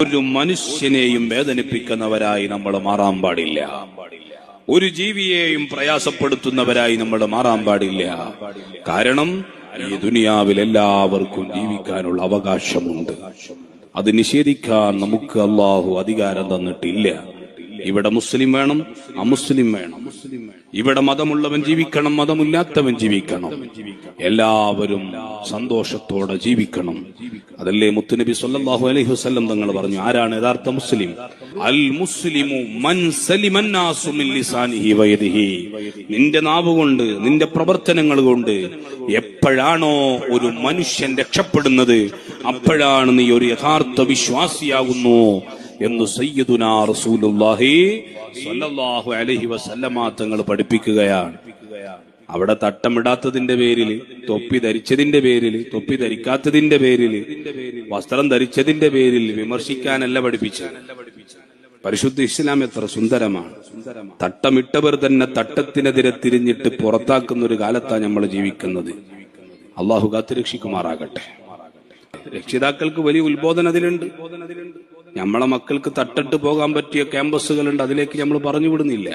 ഒരു മനുഷ്യനെയും വേദനിപ്പിക്കുന്നവരായി നമ്മൾ മാറാൻ പാടില്ല. ഒരു ജീവിയെയും പ്രയാസപ്പെടുത്തുന്നവരായി നമ്മൾ മാറാൻ പാടില്ല. കാരണം ഈ ദുനിയാവിൽ എല്ലാവർക്കും ജീവിക്കാനുള്ള അവകാശമുണ്ട്. അത് നിഷേധിക്കാൻ നമുക്ക് അല്ലാഹു അധികാരം തന്നിട്ടില്ല. ഇവിടെ മുസ്ലിം വേണം, അമുസ്ലിം വേണം. ഇവിടെ മതമുള്ളവൻ ജീവിക്കണം, മതമില്ലാത്തവൻ ജീവിക്കണം. എല്ലാവരും സന്തോഷത്തോടെ ജീവിക്കണം. അതല്ലേ മുത്തുനബി സല്ലല്ലാഹു അലൈഹി വസല്ലം തങ്ങൾ പറഞ്ഞു, ആരാണ് യഥാർത്ഥ മുസ്ലിം? അൽ മുസ്ലിമു മൻ സലിമൻ നാസു മിൻ ലിസാനിഹി വയദിഹി. നിന്റെ നാവ് കൊണ്ട്, നിന്റെ പ്രവർത്തനങ്ങൾ കൊണ്ട് എപ്പോഴാണോ ഒരു മനുഷ്യൻ രക്ഷപ്പെടുന്നത്, അപ്പോഴാണ് നീ ഒരു യഥാർത്ഥ വിശ്വാസിയാകുന്നു എന്ന് സയ്യിദുനാ റസൂലുള്ളാഹി സ്വല്ലല്ലാഹു അലൈഹി വസല്ലമ തങ്ങൾ പഠിപ്പിക്കുകയാണ്. അവിടെ തട്ടമിടാത്തതിന്റെ പേരില്, തൊപ്പി ധരിച്ചതിന്റെ പേരില്, തൊപ്പി ധരിക്കാത്തതിന്റെ പേരില്, വസ്ത്രം ധരിച്ചതിന്റെ പേരിൽ വിമർശിക്കാനല്ല പഠിപ്പിച്ചത്. പരിശുദ്ധ ഇസ്ലാം എത്ര സുന്ദരമാണ്. തട്ടമിട്ടവർ തന്നെ തട്ടത്തിനെതിരെ തിരിഞ്ഞിട്ട് പുറത്താക്കുന്ന ഒരു കാലത്താണ് നമ്മൾ ജീവിക്കുന്നത്. അള്ളാഹു കാത്തുരക്ഷിക്കുമാറാകട്ടെ. രക്ഷിതാക്കൾക്ക് വലിയ ഉത്ബോധനം അതിലുണ്ട്. നമ്മളെ മക്കൾക്ക് തട്ടിട്ട് പോകാൻ പറ്റിയ ക്യാമ്പസുകളുണ്ട്, അതിലേക്ക് നമ്മൾ പറഞ്ഞു വിടുന്നില്ല.